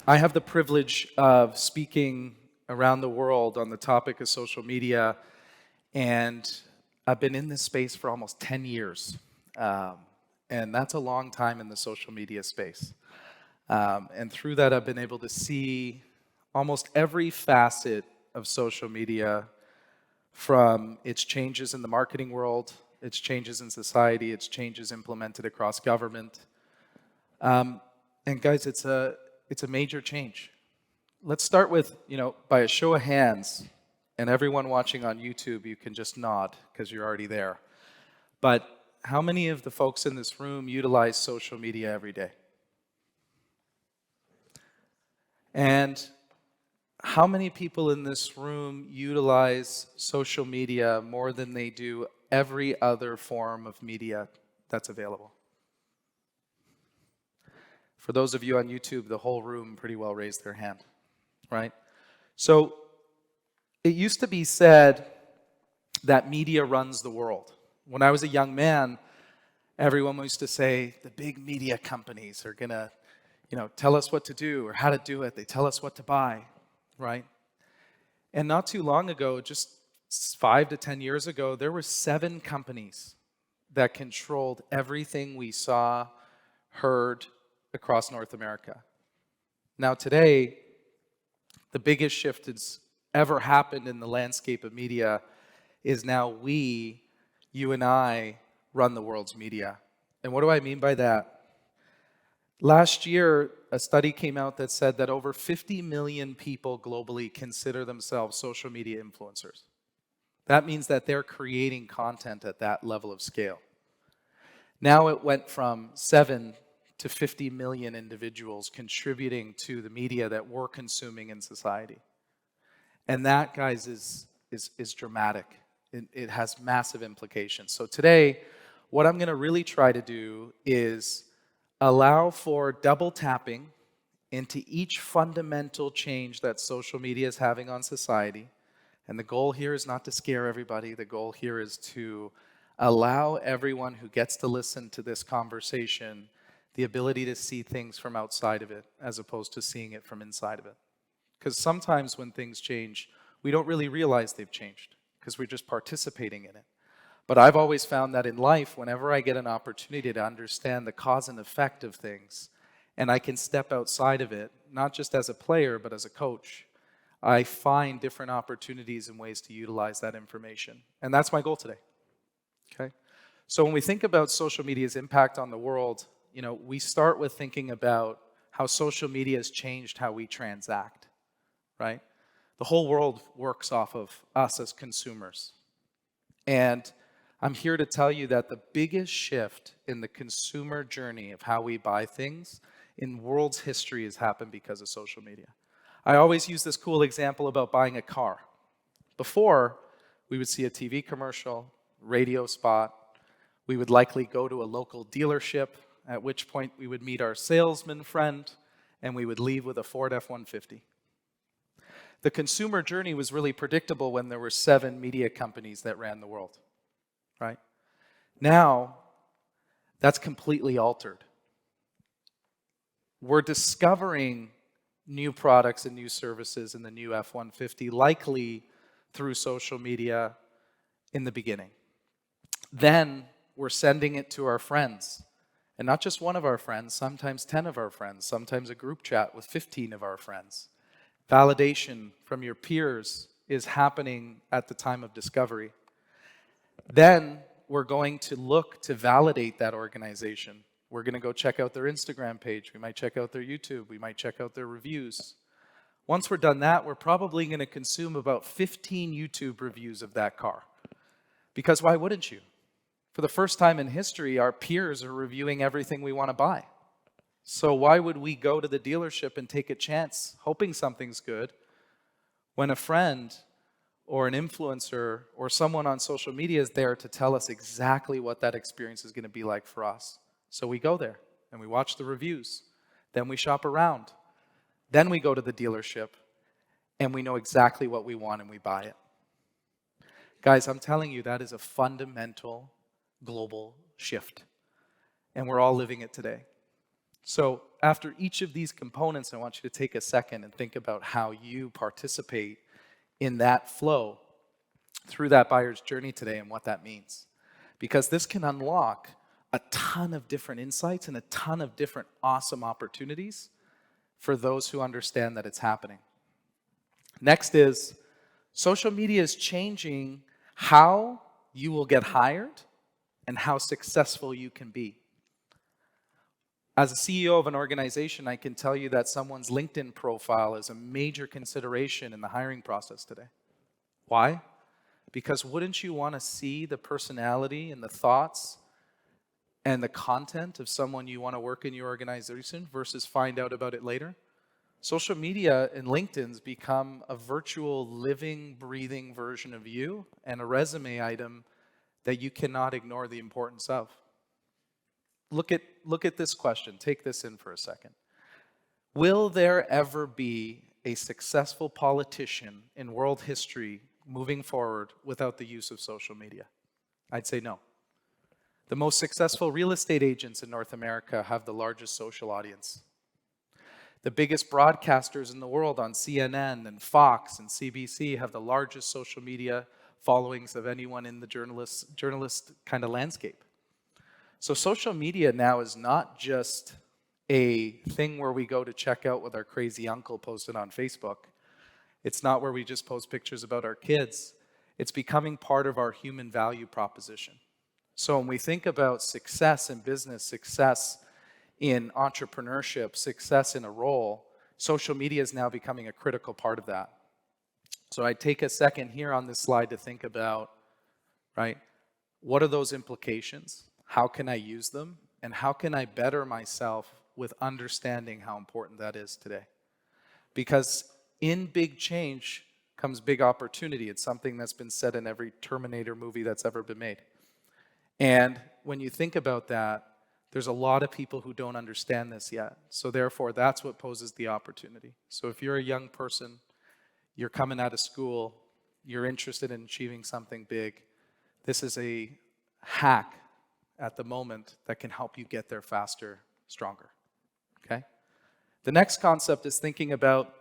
I have the privilege of speaking around the world on the topic of social media, and I've been in this space for almost 10 years. And that's a long time in the social media space. And through that, I've been able to see almost every facet of social media, from its changes in the marketing world, its changes in society, its changes implemented across government. And guys, it's a major change. Let's start with, by a show of hands, and everyone watching on YouTube, you can just nod because you're already there. But how many of the folks in this room utilize social media every day? And how many people in this room utilize social media more than they do every other form of media that's available? For those of you on YouTube, the whole room pretty well raised their hand, right? So it used to be said that media runs the world. When I was a young man, everyone used to say the big media companies are gonna, tell us what to do or how to do it. They tell us what to buy, right? And not too long ago, just 5 to 10 years ago, there were 7 companies that controlled everything we saw, heard across North America. Now today, the biggest shift that's ever happened in the landscape of media is now you and I, run the world's media. And what do I mean by that? Last year, a study came out that said that over 50 million people globally consider themselves social media influencers. That means that they're creating content at that level of scale. Now it went from 7 to 50 million individuals contributing to the media that we're consuming in society. And that, guys, is dramatic. It has massive implications. So today, what I'm going to really try to do is allow for double tapping into each fundamental change that social media is having on society. And the goal here is not to scare everybody. The goal here is to allow everyone who gets to listen to this conversation the ability to see things from outside of it as opposed to seeing it from inside of it. Because sometimes when things change, we don't really realize they've changed because we're just participating in it. But I've always found that in life, whenever I get an opportunity to understand the cause and effect of things, and I can step outside of it, not just as a player, but as a coach, I find different opportunities and ways to utilize that information. And that's my goal today, okay? So when we think about social media's impact on the world, we start with thinking about how social media has changed how we transact, right? The whole world works off of us as consumers. And I'm here to tell you that the biggest shift in the consumer journey of how we buy things in world's history has happened because of social media. I always use this cool example about buying a car. Before, we would see a TV commercial, radio spot. We would likely go to a local dealership, at which point we would meet our salesman friend, and we would leave with a Ford F-150. The consumer journey was really predictable when there were 7 media companies that ran the world, right? Now, that's completely altered. We're discovering new products and new services in the new F-150, likely through social media in the beginning. Then we're sending it to our friends. And not just one of our friends, sometimes 10 of our friends, sometimes a group chat with 15 of our friends. Validation from your peers is happening at the time of discovery. Then we're going to look to validate that organization. We're going to go check out their Instagram page. We might check out their YouTube. We might check out their reviews. Once we're done that, we're probably going to consume about 15 YouTube reviews of that car. Because why wouldn't you? For the first time in history, our peers are reviewing everything we want to buy. So why would we go to the dealership and take a chance, hoping something's good, when a friend or an influencer or someone on social media is there to tell us exactly what that experience is going to be like for us? So we go there and we watch the reviews. Then we shop around. Then we go to the dealership and we know exactly what we want and we buy it. Guys, I'm telling you, that is a fundamental global shift. And we're all living it today. So after each of these components, I want you to take a second and think about how you participate in that flow through that buyer's journey today and what that means. Because this can unlock a ton of different insights and a ton of different awesome opportunities for those who understand that it's happening. Next is, social media is changing how you will get hired and how successful you can be. As a CEO of an organization, I can tell you that someone's LinkedIn profile is a major consideration in the hiring process today. Why? Because wouldn't you want to see the personality and the thoughts and the content of someone you want to work in your organization versus find out about it later? Social media and LinkedIn's become a virtual living, breathing version of you and a resume item that you cannot ignore the importance of. Look at this question. Take this in for a second. Will there ever be a successful politician in world history moving forward without the use of social media? I'd say no. The most successful real estate agents in North America have the largest social audience. The biggest broadcasters in the world on CNN and Fox and CBC have the largest social media followings of anyone in the journalist kind of landscape. So social media now is not just a thing where we go to check out with our crazy uncle posted on Facebook. It's not where we just post pictures about our kids. It's becoming part of our human value proposition. So when we think about success in business, success in entrepreneurship, success in a role, social media is now becoming a critical part of that. So I take a second here on this slide to think about, right, what are those implications? How can I use them? And how can I better myself with understanding how important that is today? Because in big change comes big opportunity. It's something that's been said in every Terminator movie that's ever been made. And when you think about that, there's a lot of people who don't understand this yet. So therefore, that's what poses the opportunity. So if you're a young person, you're coming out of school, you're interested in achieving something big, this is a hack at the moment that can help you get there faster, stronger, okay? The next concept is thinking about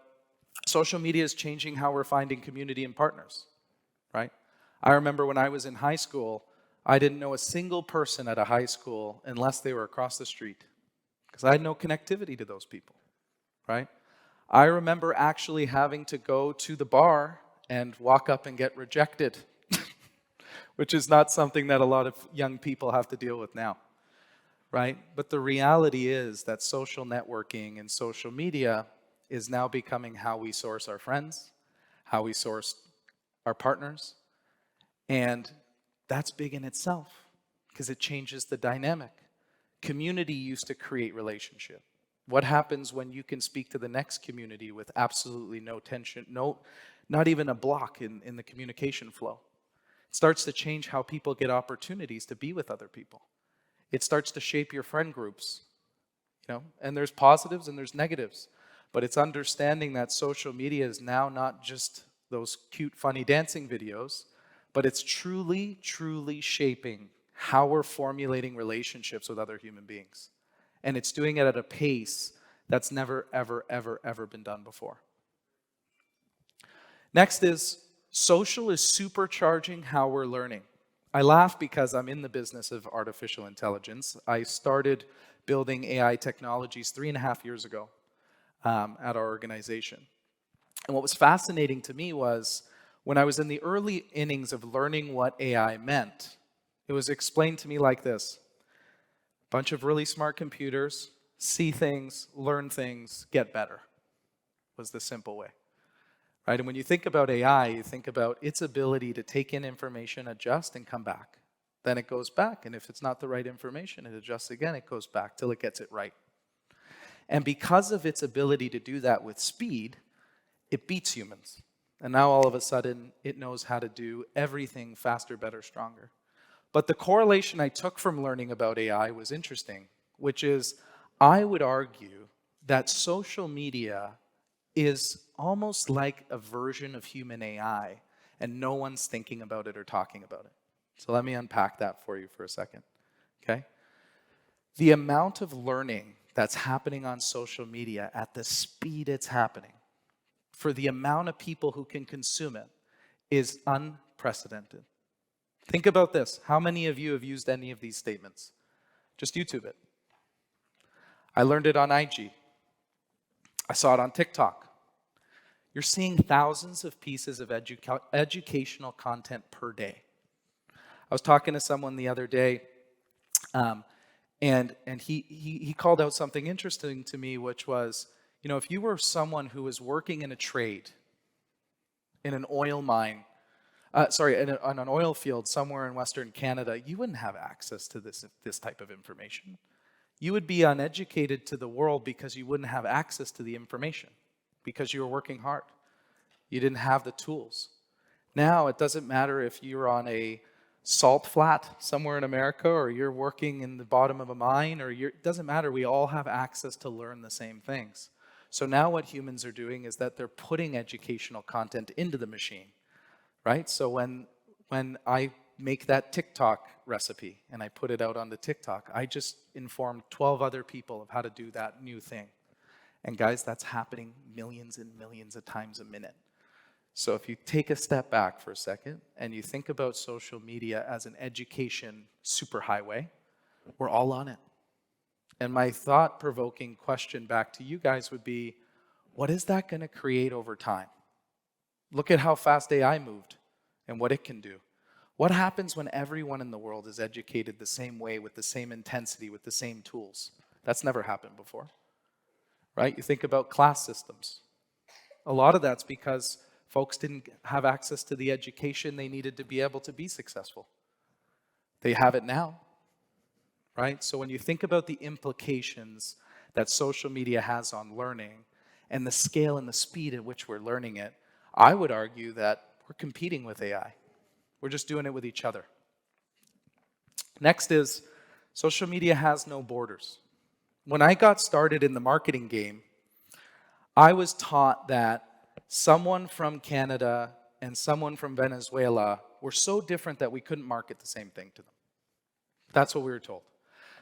social media is changing how we're finding community and partners, right? I remember when I was in high school, I didn't know a single person at a high school unless they were across the street because I had no connectivity to those people, right? I remember actually having to go to the bar and walk up and get rejected, which is not something that a lot of young people have to deal with now, right? But the reality is that social networking and social media is now becoming how we source our friends, how we source our partners, and that's big in itself because it changes the dynamic. Community used to create relationship. What happens when you can speak to the next community with absolutely no tension, not even a block in the communication flow? It starts to change how people get opportunities to be with other people. It starts to shape your friend groups, and there's positives and there's negatives. But it's understanding that social media is now not just those cute, funny dancing videos, but it's truly, truly shaping how we're formulating relationships with other human beings. And it's doing it at a pace that's never, ever, ever, ever been done before. Next is social is supercharging how we're learning. I laugh because I'm in the business of artificial intelligence. I started building AI technologies 3.5 years ago at our organization. And what was fascinating to me was when I was in the early innings of learning what AI meant, it was explained to me like this. A bunch of really smart computers see things, learn things, get better, was the simple way. Right? And when you think about AI, you think about its ability to take in information, adjust, and come back. Then it goes back, and if it's not the right information, it adjusts again, it goes back till it gets it right. And because of its ability to do that with speed, it beats humans. And now all of a sudden, it knows how to do everything faster, better, stronger. But the correlation I took from learning about AI was interesting, which is I would argue that social media is almost like a version of human AI, and no one's thinking about it or talking about it. So let me unpack that for you for a second, okay? The amount of learning that's happening on social media at the speed it's happening, for the amount of people who can consume it, is unprecedented. Think about this. How many of you have used any of these statements? Just YouTube it. I learned it on IG. I saw it on TikTok. You're seeing thousands of pieces of educational content per day. I was talking to someone the other day, and he called out something interesting to me, which was, if you were someone who was working in a trade, in an oil mine, on an oil field somewhere in Western Canada, you wouldn't have access to this type of information. You would be uneducated to the world because you wouldn't have access to the information, because you were working hard. You didn't have the tools. Now, it doesn't matter if you're on a salt flat somewhere in America, or you're working in the bottom of a mine, it doesn't matter. We all have access to learn the same things. So now what humans are doing is that they're putting educational content into the machine, right? So when I make that TikTok recipe and I put it out on the TikTok, I just informed 12 other people of how to do that new thing. And guys, that's happening millions and millions of times a minute. So if you take a step back for a second and you think about social media as an education superhighway, we're all on it. And my thought-provoking question back to you guys would be, what is that going to create over time? Look at how fast AI moved and what it can do. What happens when everyone in the world is educated the same way, with the same intensity, with the same tools? That's never happened before, right? You think about class systems. A lot of that's because folks didn't have access to the education they needed to be able to be successful. They have it now, right? So when you think about the implications that social media has on learning and the scale and the speed at which we're learning it, I would argue that we're competing with AI. We're just doing it with each other. Next is, social media has no borders. When I got started in the marketing game, I was taught that someone from Canada and someone from Venezuela were so different that we couldn't market the same thing to them. That's what we were told.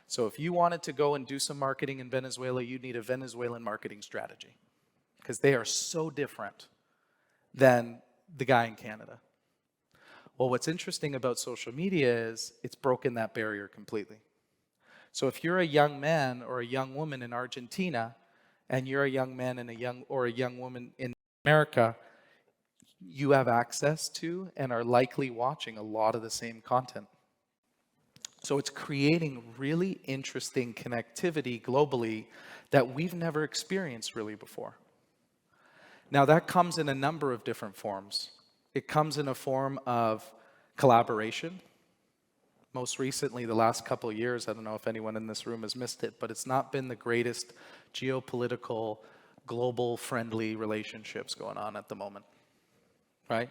So if you wanted to go and do some marketing in Venezuela, you'd need a Venezuelan marketing strategy, because they are so different than the guy in Canada. Well, what's interesting about social media is it's broken that barrier completely. So if you're a young man or a young woman in Argentina, and you're a young man and a young woman in America, you have access to and are likely watching a lot of the same content. So it's creating really interesting connectivity globally that we've never experienced really before. Now, that comes in a number of different forms. It comes in a form of collaboration. Most recently, the last couple of years, I don't know if anyone in this room has missed it, but it's not been the greatest geopolitical, global-friendly relationships going on at the moment, right?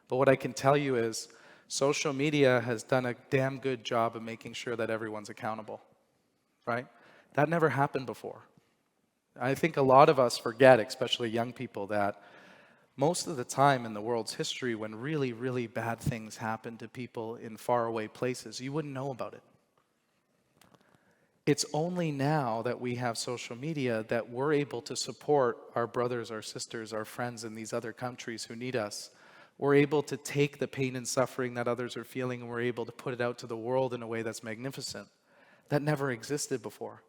But what I can tell you is social media has done a damn good job of making sure that everyone's accountable, right? That never happened before. I think a lot of us forget, especially young people, that most of the time in the world's history, when really, really bad things happen to people in faraway places, you wouldn't know about it. It's only now that we have social media that we're able to support our brothers, our sisters, our friends in these other countries who need us. We're able to take the pain and suffering that others are feeling, and we're able to put it out to the world in a way that's magnificent. That never existed before.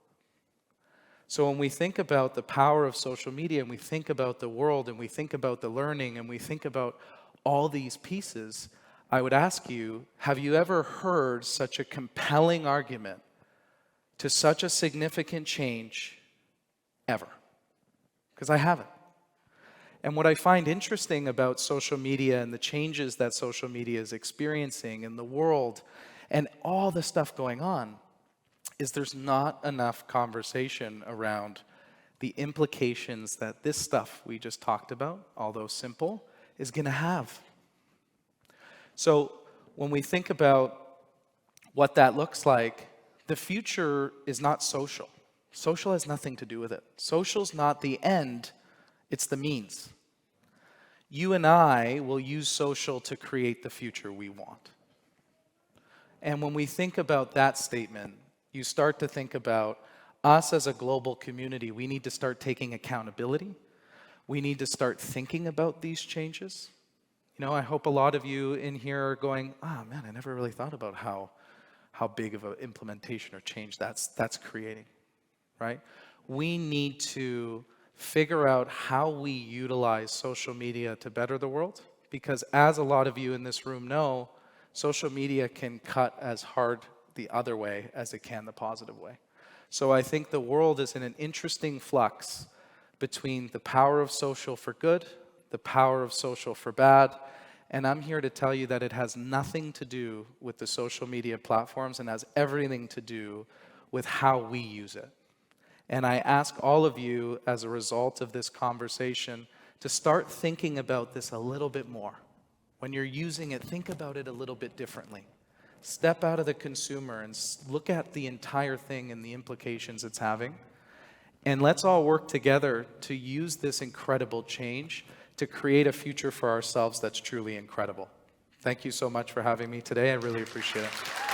So when we think about the power of social media, and we think about the world, and we think about the learning, and we think about all these pieces, I would ask you, have you ever heard such a compelling argument to such a significant change ever? Because I haven't. And what I find interesting about social media and the changes that social media is experiencing in the world and all the stuff going on is there's not enough conversation around the implications that this stuff we just talked about, although simple, is going to have. So when we think about what that looks like, the future is not social. Social has nothing to do with it. Social's not the end, it's the means. You and I will use social to create the future we want. And when we think about that statement, you start to think about us as a global community, we need to start taking accountability. We need to start thinking about these changes. I hope a lot of you in here are going, oh man, I never really thought about how big of an implementation or change that's creating, right? We need to figure out how we utilize social media to better the world, because as a lot of you in this room know, social media can cut as hard the other way as it can the positive way. So I think the world is in an interesting flux between the power of social for good, the power of social for bad, and I'm here to tell you that it has nothing to do with the social media platforms and has everything to do with how we use it. And I ask all of you, as a result of this conversation, to start thinking about this a little bit more. When you're using it, think about it a little bit differently. Step out of the consumer and look at the entire thing and the implications it's having. And let's all work together to use this incredible change to create a future for ourselves that's truly incredible. Thank you so much for having me today. I really appreciate it.